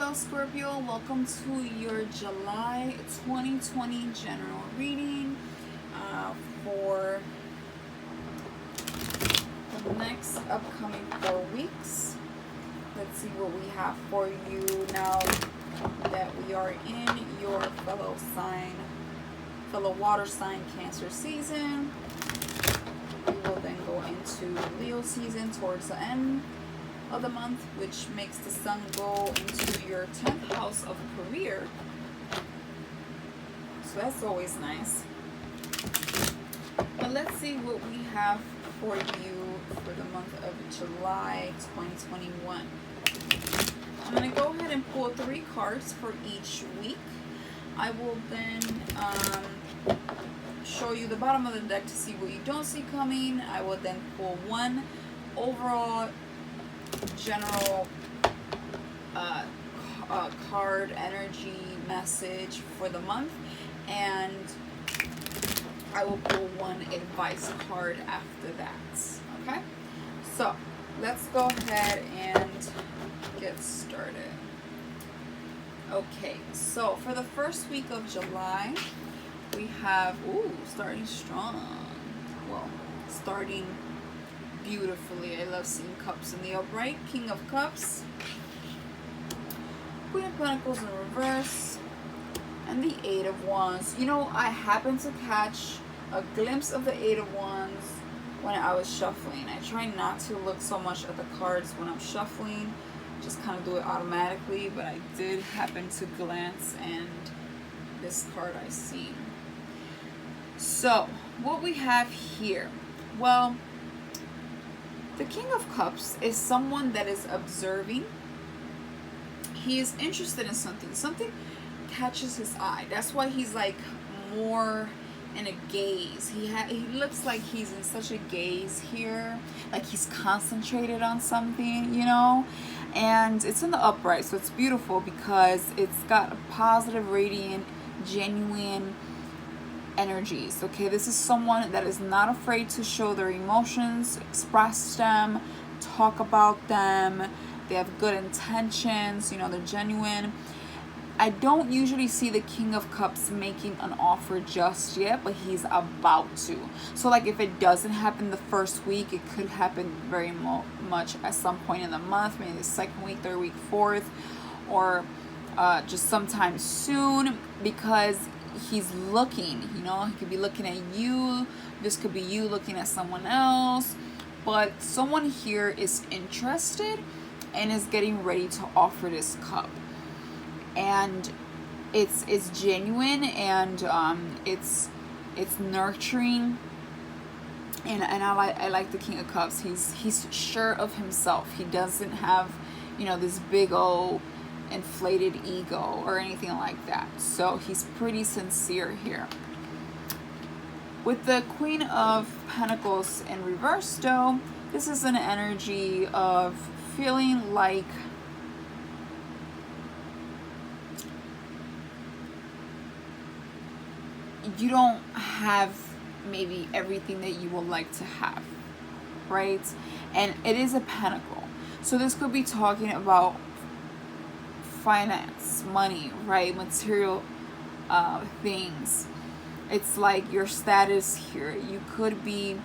Hello Scorpio, welcome to your July 2020 general reading for the next upcoming 4 weeks. Let's see what we have for you now that we are in your fellow water sign Cancer season. We will then go into Leo season towards the end of the month, which makes the sun go into your 10th house of career. So that's always nice. But let's see what we have for you for the month of July 2021. I'm going to go ahead and pull 3 cards for each week. I will then show you the bottom of the deck to see what you don't see coming. I will then pull 1 overall general card energy message for the month, and I will pull 1 advice card after that. Okay, so let's go ahead and get started. Okay, so for the first week of July, we have starting strong. Well, starting beautifully. I love seeing cups in the upright. King of Cups, Queen of Pentacles in reverse, and the 8 of Wands. You know, I happened to catch a glimpse of the 8 of Wands when I was shuffling. I try not to look so much at the cards when I'm shuffling, just kind of do it automatically, but I did happen to glance, and this card I see. So what we have here, well, the King of Cups is someone that is observing. He is interested in something. Something catches his eye. That's why he's like more in a gaze. He looks like he's in such a gaze here, like he's concentrated on something, you know. And it's in the upright, so it's beautiful because it's got a positive, radiant, genuine energies. Okay, this is someone that is not afraid to show their emotions, express them, talk about them. They have good intentions, you know, they're genuine. I don't usually see the King of Cups making an offer just yet, but he's about to. So like if it doesn't happen the first week, it could happen very much at some point in the month, maybe the second week, third week, fourth, or just sometime soon, because he's looking, you know. He could be looking at you. This could be you looking at someone else, but someone here is interested and is getting ready to offer this cup, and it's genuine, and it's nurturing, and I like the King of Cups. He's sure of himself. He doesn't have, you know, this big old inflated ego or anything like that. So he's pretty sincere here. With the Queen of Pentacles in reverse though, this is an energy of feeling like you don't have maybe everything that you would like to have, right? And it is a pentacle, so this could be talking about finance, money, right? Material things. It's like your status here. You could be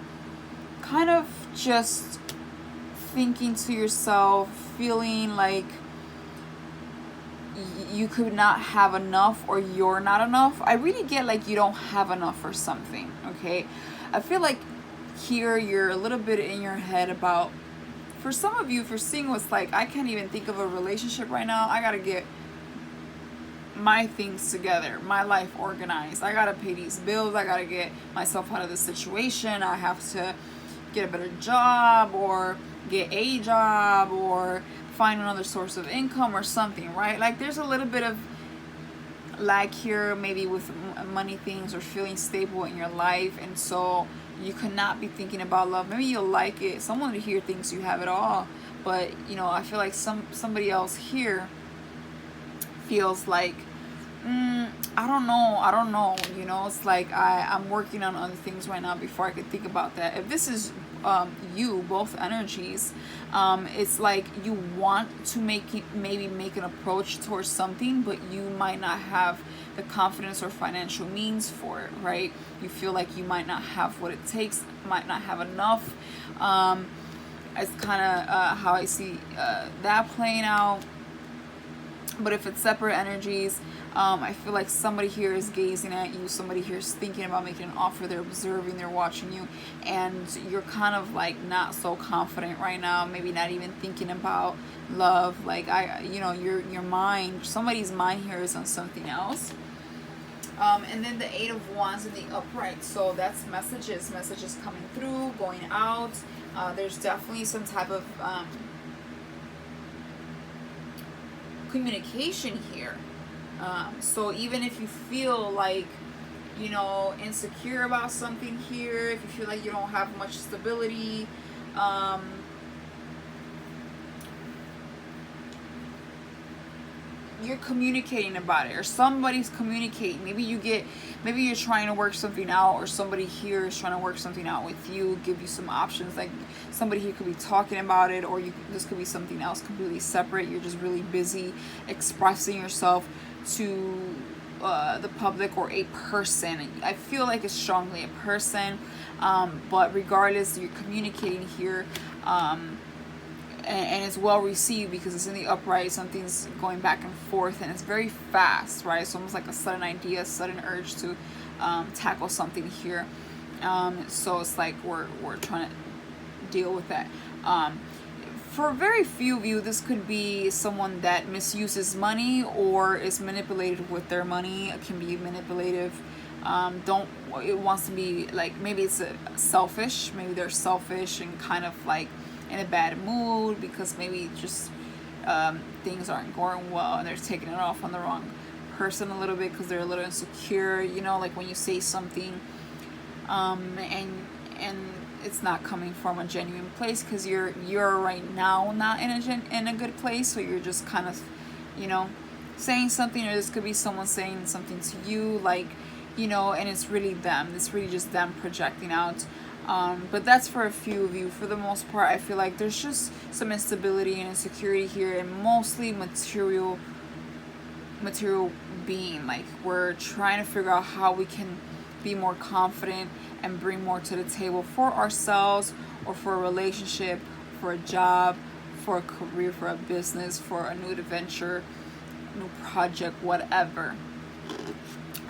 kind of just thinking to yourself, feeling like you could not have enough, or you're not enough. I really get like you don't have enough or something, okay? I feel like here you're a little bit in your head about, for some of you, for seeing what's like, I can't even think of a relationship right now. I gotta get my things together, my life organized. I gotta pay these bills. I gotta get myself out of this situation. I have to get a better job, or get a job, or find another source of income or something, right? Like there's a little bit of lag here, maybe with money things, or feeling stable in your life, and so you cannot be thinking about love. Maybe you'll like it. Someone here thinks you have it all, but you know, I feel like somebody else here feels like I don't know, you know. It's like I'm working on other things right now before I could think about that. If this is you, both energies. It's like you want to maybe make an approach towards something, but you might not have the confidence or financial means for it, right? You feel like you might not have what it takes, might not have enough. It's kind of how I see that playing out. But if it's separate energies, I feel like somebody here is gazing at you, somebody here is thinking about making an offer, they're observing, they're watching you, and you're kind of like not so confident right now, maybe not even thinking about love. Like, your mind, somebody's mind here is on something else. And then the Eight of Wands in the upright, so that's messages coming through, going out. There's definitely some type of communication here. So even if you feel like, insecure about something here, if you feel like you don't have much stability, you're communicating about it, or somebody's communicating. Maybe you're trying to work something out, or somebody here is trying to work something out with you, give you some options. Like, somebody here could be talking about it, or this could be something else completely separate. You're just really busy expressing yourself to the public or a person. I feel like it's strongly a person, but regardless, you're communicating here. And it's well received because it's in the upright. Something's going back and forth, and it's very fast, right? It's almost like a sudden idea, sudden urge to tackle something here. So it's like we're trying to deal with that. For very few of you, this could be someone that misuses money or is manipulated with their money. It can be manipulative. It wants to be like, maybe it's selfish. Maybe they're selfish and kind of like in a bad mood because maybe just things aren't going well, and they're taking it off on the wrong person a little bit because they're a little insecure. Like when you say something and it's not coming from a genuine place because you're right now not in a good place, so you're just kind of saying something, or this could be someone saying something to you, like, and it's really them. It's really just them projecting out. But that's for a few of you. For the most part, I feel like there's just some instability and insecurity here, and mostly material being. Like, we're trying to figure out how we can be more confident and bring more to the table for ourselves, or for a relationship, for a job, for a career, for a business, for a new adventure, new project, whatever.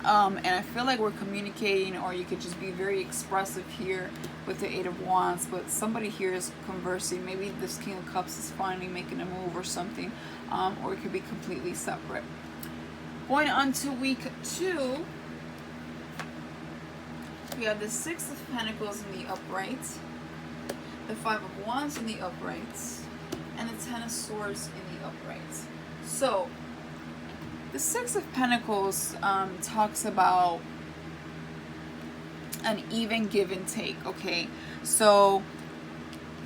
And I feel like we're communicating, or you could just be very expressive here with the Eight of Wands, but somebody here is conversing. Maybe this King of Cups is finally making a move or something, or it could be completely separate. Going on to week 2, we have the Six of Pentacles in the upright, the Five of Wands in the upright, and the Ten of Swords in the upright. So the Six of Pentacles talks about an even give and take, okay? So,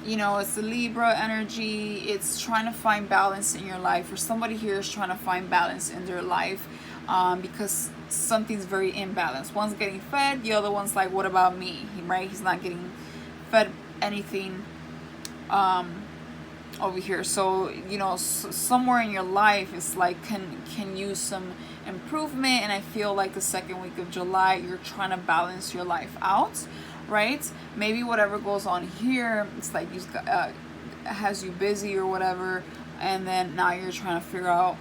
it's the Libra energy. It's trying to find balance in your life, or somebody here is trying to find balance in their life because something's very imbalanced. One's getting fed, the other one's like, what about me, right? He's not getting fed anything over here. So somewhere in your life is like can use some improvement, and I feel like the second week of July you're trying to balance your life out, right? Maybe whatever goes on here, it's like has you busy or whatever, and then now you're trying to figure out,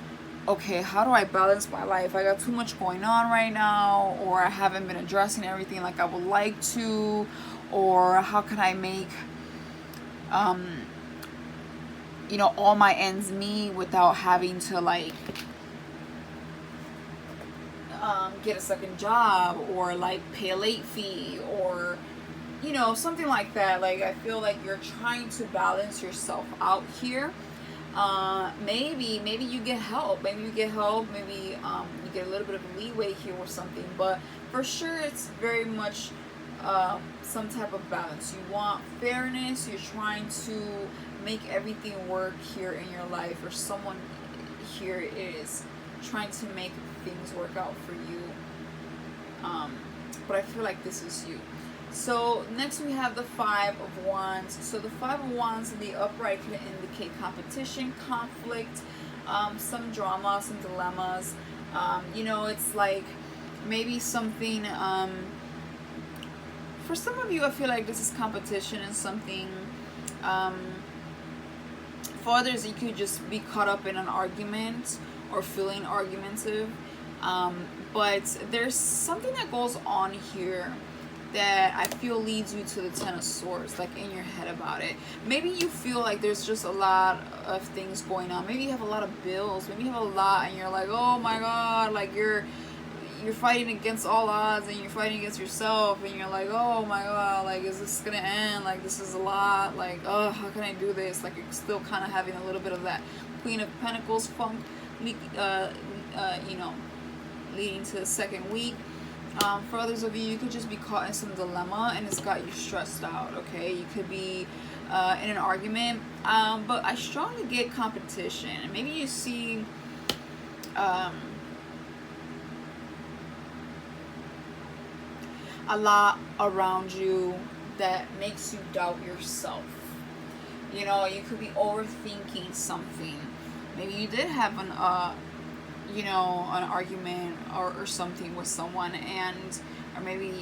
okay, how do I balance my life? I got too much going on right now, or I haven't been addressing everything like I would like to, or how can I make all my ends meet without having to like get a second job, or like pay a late fee, or something like that. Like, I feel like you're trying to balance yourself out here. Maybe you get help. Maybe you get a little bit of leeway here or something. But for sure, it's very much some type of balance. You want fairness. You're trying to make everything work here in your life, or someone here is trying to make things work out for you. But I feel like this is you. So next we have the Five of Wands. So the Five of Wands in the upright can indicate competition, conflict, some drama, some dilemmas. It's like maybe something. For some of you, I feel like this is competition and something. Um, for others, you could just be caught up in an argument or feeling argumentative. But there's something that goes on here that I feel leads you to the Ten of Swords, like in your head about it. Maybe you feel like there's just a lot of things going on. Maybe you have a lot of bills. Maybe you have a lot, and you're like, oh my God, like you're fighting against all odds, and you're fighting against yourself, and you're like, oh my God, like is this gonna end? Like this is a lot. Like, oh, how can I do this? Like you're still kind of having a little bit of that Queen of Pentacles funk, leading to the second week. For others of you, you could just be caught in some dilemma and it's got you stressed out, okay? You could be in an argument, but I strongly get competition. And maybe you see a lot around you that makes you doubt yourself. You could be overthinking something. Maybe you did have an argument or something with someone, or maybe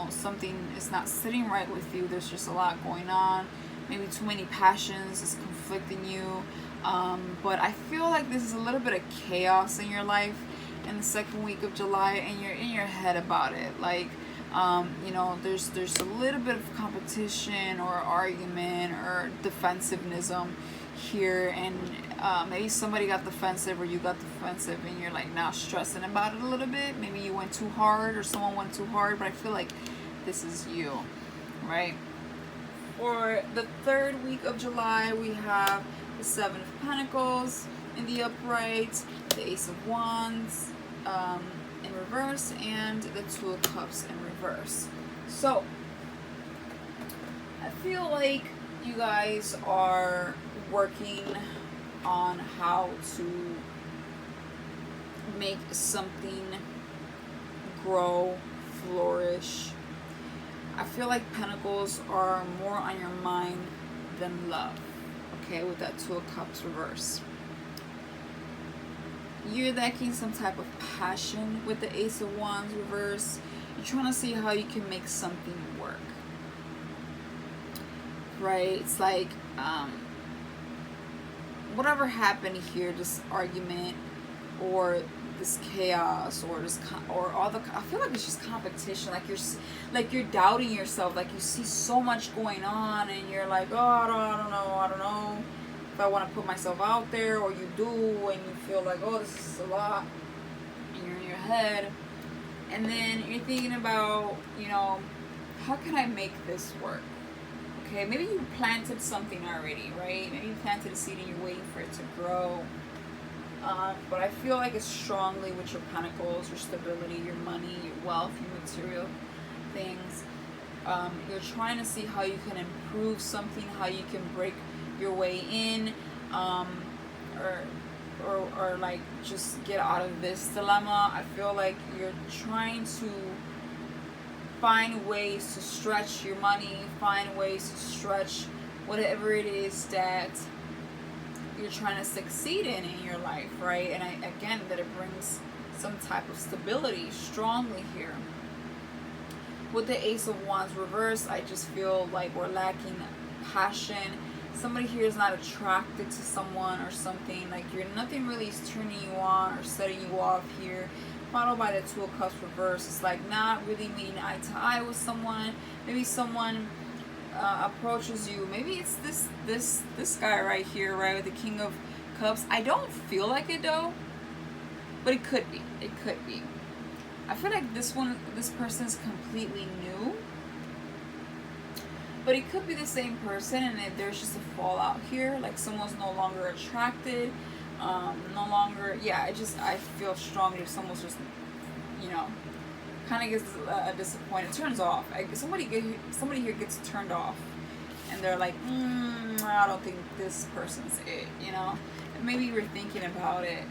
something is not sitting right with you. There's just a lot going on. Maybe too many passions is conflicting you. But I feel like this is a little bit of chaos in your life in the second week of July, and you're in your head about it. Like there's a little bit of competition or argument or defensiveness here, and maybe somebody got defensive or you got defensive, and you're like now stressing about it a little bit. Maybe you went too hard or someone went too hard, but I feel like this is you, right? For the third week of July, we have the Seven of Pentacles in the upright, the Ace of Wands in reverse, and the Two of Cups in reverse. So I feel like you guys are working on how to make something grow, flourish. I feel like Pentacles are more on your mind than love, okay, with that Two of Cups reverse. You're lacking some type of passion with the Ace of Wands reverse. You're trying to see how you can make something work, right? It's like whatever happened here, this argument or this chaos or I feel like it's just competition. Like you're doubting yourself. Like you see so much going on, and you're like, oh, I don't know if I want to put myself out there, or you do, and you feel like, oh, this is a lot, and you're in your head, and then you're thinking about, how can I make this work? Okay, maybe you planted something already, right? Maybe you planted a seed and you're waiting for it to grow. But I feel like it's strongly with your Pentacles, your stability, your money, your wealth, your material things. You're trying to see how you can improve something, how you can break your way in, or like just get out of this dilemma. I feel like you're trying to find ways to stretch your money, find ways to stretch whatever it is that you're trying to succeed in your life, right? And again, that it brings some type of stability strongly here. With the Ace of Wands reverse, I just feel like we're lacking passion. Somebody here is not attracted to someone or something. Like nothing really is turning you on or setting you off here. Followed by the Two of Cups reverse. It's like not really meeting eye to eye with someone. Maybe someone approaches you. Maybe it's this guy right here, right, with the King of Cups. I don't feel like it though, but it could be. It could be. I feel like this person is completely new, but it could be the same person, and there's just a fallout here. Like someone's no longer attracted. No longer, I feel strongly someone's just, kind of gets disappointed, turns off. Somebody here gets turned off, and they're like, I don't think this person's it, And maybe you're thinking about it,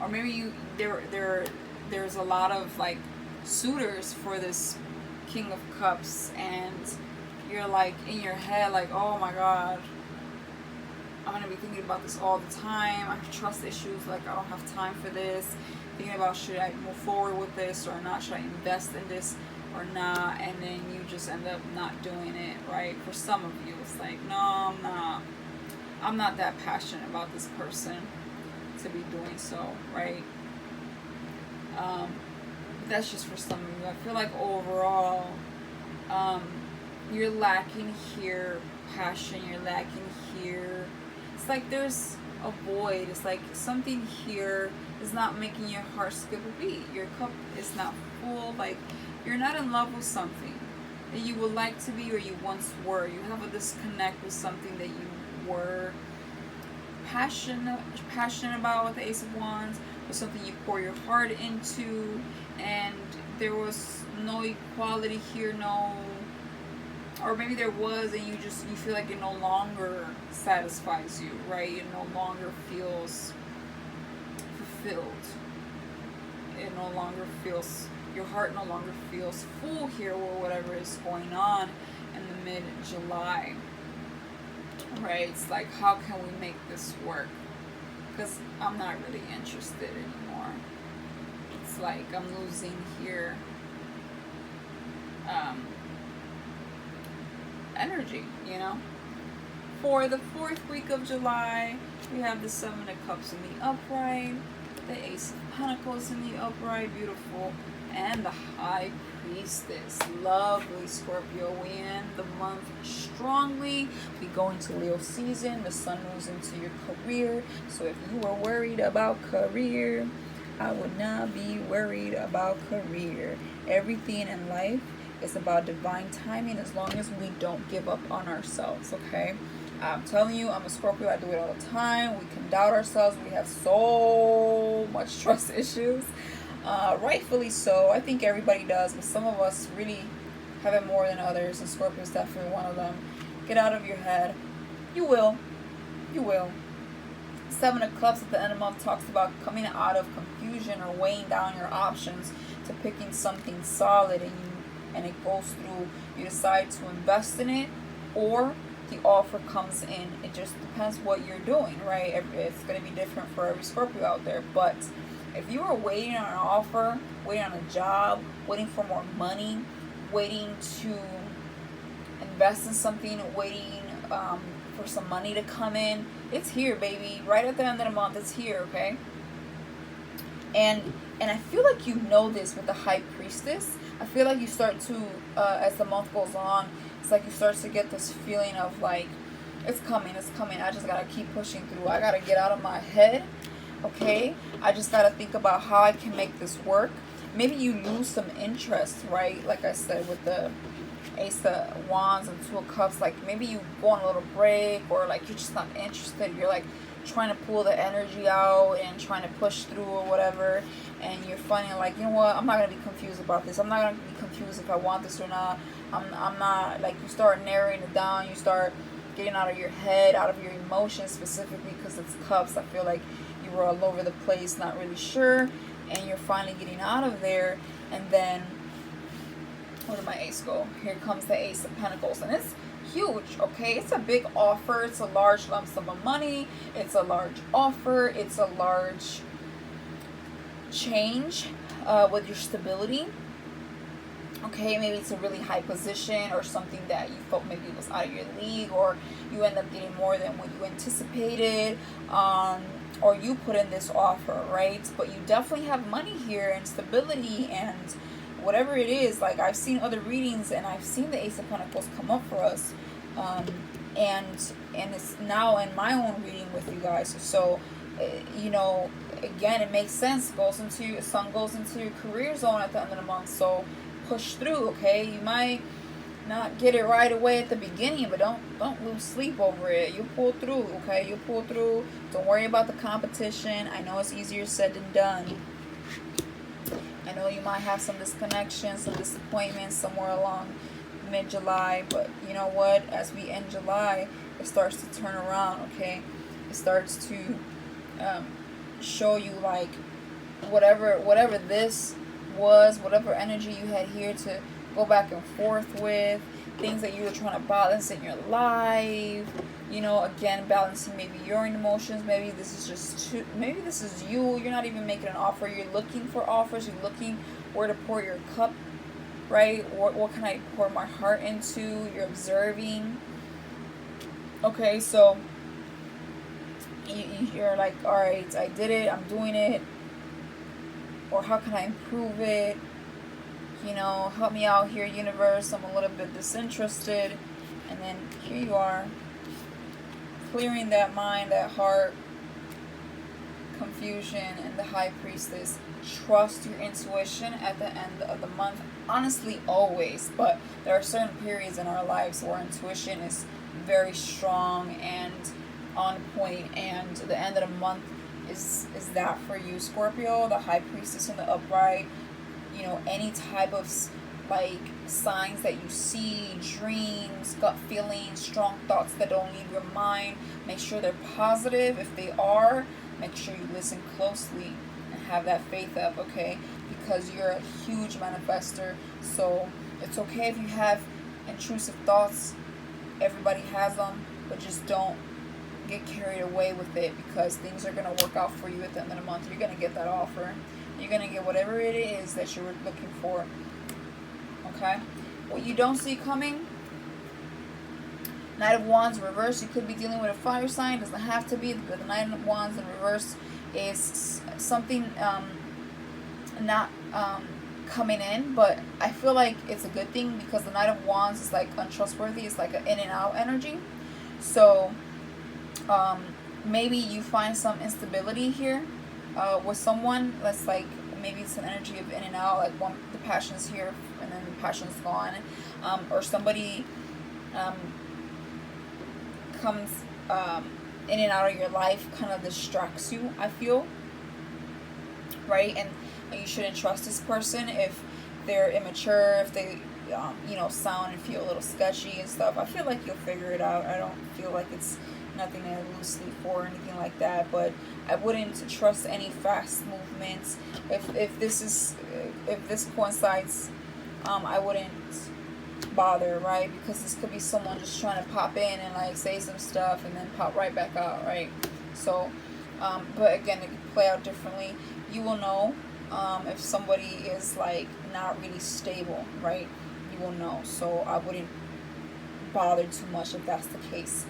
or maybe there's a lot of like suitors for this King of Cups, and you're like in your head like, oh my god, I'm gonna be thinking about this all the time. I have trust issues, like I don't have time for this. Thinking about, should I move forward with this or not? Should I invest in this or not? And then you just end up not doing it, right? For some of you, it's like, no, I'm not. I'm not that passionate about this person to be doing so, right? That's just for some of you. I feel like overall, you're lacking here passion. You're lacking here. It's like there's a void. It's like something here is not making your heart skip a beat. Your cup is not full. Like you're not in love with something that you would like to be or you once were. You have a disconnect with something that you were passionate about with the Ace of Wands, or something you pour your heart into, and there was no equality here, no, or maybe there was, and you feel like it no longer satisfies you, right? It no longer feels fulfilled. It no longer feels, your heart no longer feels full here, or whatever is going on in the mid-July. Right? It's like, how can we make this work? Because I'm not really interested anymore. It's like I'm losing here energy, you know? For the 4th week of July, we have the Seven of Cups in the upright, the Ace of Pentacles in the upright, beautiful, and the High Priestess. Lovely, Scorpio. We end the month strongly. We go into Leo season. The sun moves into your career. So if you are worried about career, I would not be worried about career. Everything in life is about divine timing as long as we don't give up on ourselves, okay? I'm telling you, I'm a Scorpio. I do it all the time. We can doubt ourselves. We have so much trust issues. Rightfully so. I think everybody does, but some of us really have it more than others, and Scorpio is definitely one of them. Get out of your head. You will. You will. Seven of Cups at the end of the month talks about coming out of confusion or weighing down your options to picking something solid, and it goes through. You decide to invest in it, or the offer comes in. It just depends what you're doing, right? It's going to be different for every Scorpio out there, but if you are waiting on an offer, waiting on a job, waiting for more money, waiting to invest in something, waiting for some money to come in, it's here, baby. Right at the end of the month, it's here, okay? And I feel like you know this with the High Priestess. I feel like you start to, as the month goes on, it's like you start to get this feeling of like, it's coming, it's coming. I just got to keep pushing through. I got to get out of my head. Okay, I just got to think about how I can make this work. Maybe you lose some interest, right? Like I said, with the Ace of Wands and Two of Cups, like maybe you go on a little break, or like you're just not interested. You're like trying to pull the energy out and trying to push through or whatever, and you're finding like, you know what, I'm not going to be confused about this. I'm not going to be confused if I want this or not. I'm not, like, you start narrowing it down. You start getting out of your head, out of your emotions, specifically because it's Cups. I feel like you were all over the place, not really sure, and you're finally getting out of there. And then, where did my ace go? Here comes the Ace of Pentacles, and it's huge, okay? It's a big offer. It's a large lump sum of money. It's a large offer. It's a large change with your stability. Okay, maybe it's a really high position or something that you felt maybe was out of your league, or you end up getting more than what you anticipated, or you put in this offer, right? But you definitely have money here and stability and whatever it is. Like, I've seen other readings and I've seen the Ace of Pentacles come up for us, and it's now in my own reading with you guys. So, you know, again, it makes sense. Sun goes into your career zone at the end of the month, so push through, okay? You might not get it right away at the beginning, but don't lose sleep over it. You pull through, okay? You pull through. Don't worry about the competition. I know it's easier said than done. I know you might have some disconnection, some disappointments somewhere along mid-July, but you know what? As we end July, it starts to turn around, okay? It starts to show you, like, whatever this was, whatever energy you had here to go back and forth with, things that you're trying to balance in your life. You know, again, balancing maybe your emotions. Maybe this is just too, maybe this is you. You're not even making an offer. You're looking for offers. You're looking where to pour your cup, right? What can I pour my heart into? You're observing. Okay, so you're like, all right, I did it. I'm doing it. Or how can I improve it? You know, help me out here, universe. I'm a little bit disinterested. And then here you are, clearing that mind, that heart, confusion, and the High Priestess. Trust your intuition at the end of the month. Honestly, always. But there are certain periods in our lives where intuition is very strong and on point. And the end of the month is that for you, Scorpio. The High Priestess in the upright. You know, any type of like signs that you see, dreams, gut feelings, strong thoughts that don't leave your mind, make sure they're positive. If they are, make sure you listen closely and have that faith up, okay? Because you're a huge manifester. So it's okay if you have intrusive thoughts. Everybody has them, but just don't get carried away with it, because things are going to work out for you at the end of the month. You're going to get that offer. You're going to get whatever it is that you're looking for. Okay? What you don't see coming, Knight of Wands reverse. You could be dealing with a fire sign. Doesn't have to be. But the Knight of Wands in reverse is something not coming in. But I feel like it's a good thing, because the Knight of Wands is like untrustworthy. It's like an in and out energy. So maybe you find some instability here with someone. That's like, maybe it's an energy of in and out, like the passion's here and then the passion's gone, or somebody comes in and out of your life, kind of distracts you, I feel, right? And you shouldn't trust this person if they're immature, if they you know, sound and feel a little sketchy and stuff. I feel like you'll figure it out. I don't feel like it's nothing to lose sleep for or anything like that, but I wouldn't trust any fast movements. If this coincides, I wouldn't bother, right? Because this could be someone just trying to pop in and like say some stuff and then pop right back out, right? So but again, it could play out differently. You will know if somebody is like not really stable, right? You will know. So I wouldn't bother too much if that's the case.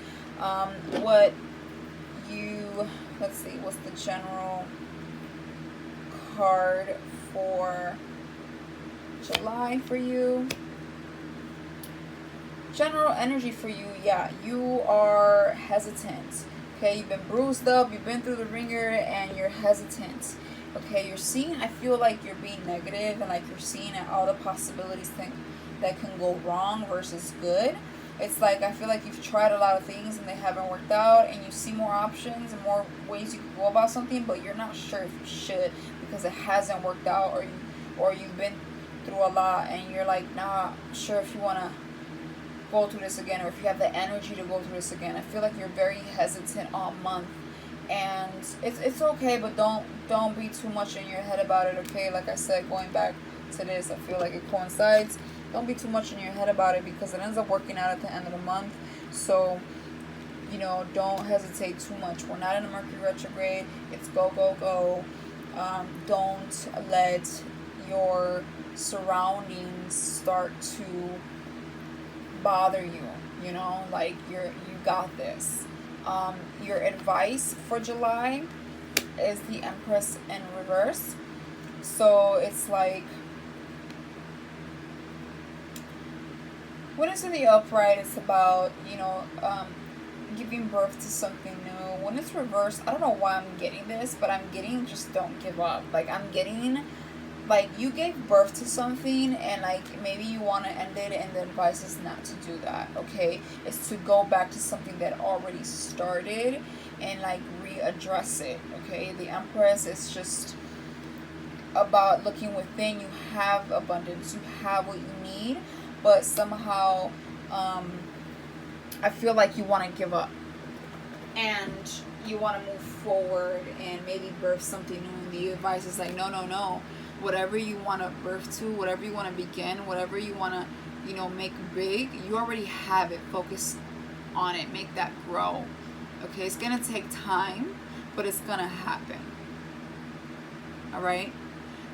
Let's see, what's the general card for July for you? General energy for you, yeah, you are hesitant. Okay, you've been bruised up, you've been through the ringer, and you're hesitant. Okay, you're seeing, I feel like you're being negative, and like you're seeing all the possibilities that can go wrong versus good. It's like, I feel like you've tried a lot of things and they haven't worked out, and you see more options and more ways you can go about something, but you're not sure if you should because it hasn't worked out, or you've been through a lot and you're like not sure if you want to go through this again, or if you have the energy to go through this again. I feel like you're very hesitant all month, and it's okay, but don't be too much in your head about it, okay? Like I said, going back to this, I feel like it coincides. Don't be too much in your head about it, because it ends up working out at the end of the month. So, you know, don't hesitate too much. We're not in a Mercury retrograde. It's go, go, go. Don't let your surroundings start to bother you. You know, like you got this. Your advice for July is the Empress in reverse. So it's like, when it's in the upright, it's about, you know, giving birth to something new. When it's reversed, I don't know why I'm getting this, but I'm getting just don't give up. Like, I'm getting, like, you gave birth to something, and, like, maybe you want to end it, and the advice is not to do that, okay? It's to go back to something that already started and, like, readdress it, okay? The Empress is just about looking within. You have abundance. You have what you need. But somehow, I feel like you want to give up, and you want to move forward and maybe birth something new. And the advice is like, no. whatever you want to birth to, whatever you want to begin, whatever you want to, make big, you already have it. Focus on it. Make that grow. Okay, it's going to take time, but it's going to happen. All right?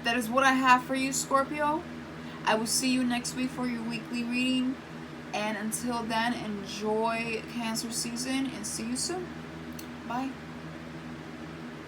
That is what I have for you, Scorpio. I will see you next week for your weekly reading. And until then, enjoy Cancer season and see you soon. Bye.